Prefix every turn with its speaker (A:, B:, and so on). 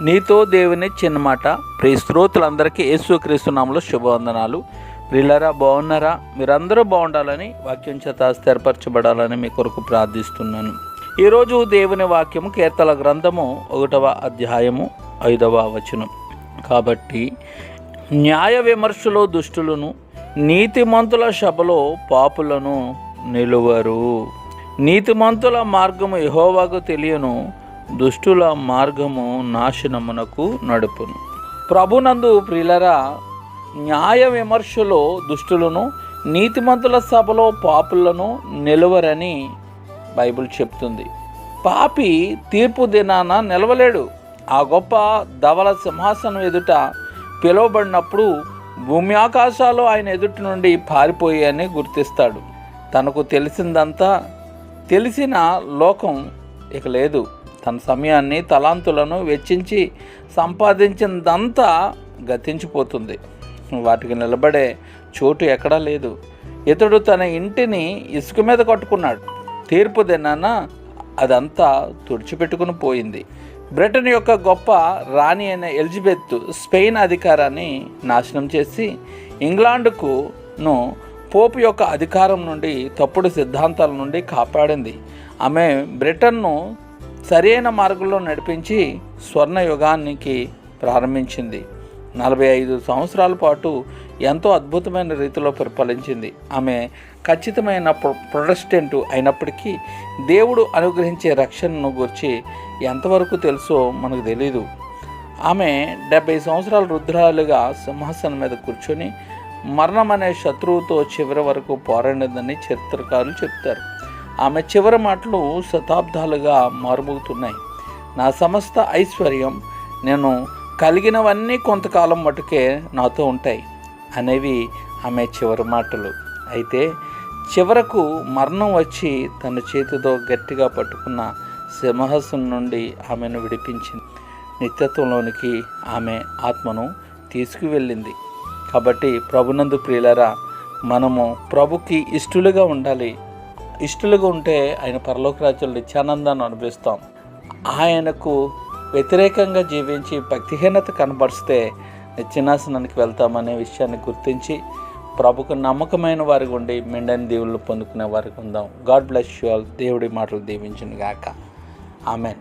A: నీతో దేవుని చిన్న మాట. ప్రియ శ్రోతలందరికీ యేసుక్రీస్తు నామములో శుభవందనాలు. ప్రియులారా, బాగున్నారా? మీరందరూ బాగుండాలని, వాక్యం చేత స్థిరపరచబడాలని మీ కొరకు ప్రార్థిస్తున్నాను. ఈరోజు దేవుని వాక్యము కీర్తన గ్రంథము 1వ అధ్యాయము 5వ వచనం. కాబట్టి న్యాయ విమర్శలో దుష్టులను, నీతిమంతుల సభలో పాపులను నిలువరు. నీతిమంతుల మార్గము యెహోవాకు తెలియను, దుష్టుల మార్గము నాశనమునకు నడుపును. ప్రభునందు ప్రియులరా, న్యాయ విమర్శలో దుష్టులను, నీతిమంతుల సభలో పాపులను నిలువరని బైబిల్ చెప్తుంది. పాపి తీర్పు దినాన నిలవలేడు. ఆ గొప్ప ధవల సింహాసనం ఎదుట పిలువబడినప్పుడు భూమి ఆకాశాలు ఆయన ఎదుటి నుండి పారిపోయాయని గుర్తిస్తాడు. తనకు తెలిసిందంతా తెలిసిన లోకం ఇక లేదు. తన సమయాన్ని, తలాంతులను వెచ్చించి సంపాదించిందంతా గతించిపోతుంది. వాటికి నిలబడే చోటు ఎక్కడా లేదు. ఇతడు తన ఇంటిని ఇసుక మీద కట్టుకున్నాడు. తీర్పు దినాన అదంతా తుడిచిపెట్టుకుని పోయింది. బ్రిటన్ యొక్క గొప్ప రాణి అయిన ఎలిజబెత్ స్పెయిన్ అధికారాన్ని నాశనం చేసి ఇంగ్లాండ్కును పోపు యొక్క అధికారం నుండి, తప్పుడు సిద్ధాంతాల నుండి కాపాడింది. ఆమె బ్రిటన్ను సరైన మార్గంలో నడిపించి స్వర్ణ యుగానికి ప్రారంభించింది. 45 సంవత్సరాల పాటు ఎంతో అద్భుతమైన రీతిలో పరిపాలించింది. ఆమె ఖచ్చితమైన ప్రొటెస్టెంట్ అయినప్పటికీ దేవుడు అనుగ్రహించే రక్షణను గురించి ఎంతవరకు తెలుసో మనకు తెలీదు. ఆమె 70 సంవత్సరాల వృద్ధురాలుగా సింహాసనం మీద కూర్చొని మరణం అనే శత్రువుతో చివరి వరకు పోరాడిందని చరిత్రకారులు చెప్తారు. ఆమె చివరి మాటలు శతాబ్దాలుగా మారుమోగుతున్నాయి. నా సమస్త ఐశ్వర్యం, నేను కలిగినవన్నీ కొంతకాలం మటుకే నాతో ఉంటాయి అనేవి ఆమె చివరి మాటలు. అయితే చివరకు మరణం వచ్చి తన చేతితో గట్టిగా పట్టుకున్న సింహాసనం నుండి ఆమెను విడిపించింది. నిత్యత్వంలోనికి ఆమె ఆత్మను తీసుకువెళ్ళింది. కాబట్టి ప్రభునందు ప్రియులరా, మనము ప్రభుకి ఇష్టలుగా ఉండాలి. ఇష్టలుగా ఉంటే ఆయన పరలోక రాజ్యంలో నిత్యానందాన్ని అనుభవిస్తాం. ఆయనకు వ్యతిరేకంగా జీవించి భక్తిహీనత కనబరిస్తే నిత్యనాశనానికి వెళ్తామనే విషయాన్ని గుర్తించి ప్రభుకు నమ్మకమైన వారికి ఉండి మెండని దేవుళ్ళు పొందుకునే వారికి ఉందాం. God bless you all. దేవుడి మాటలు దీవించును గాక. ఆమెన్.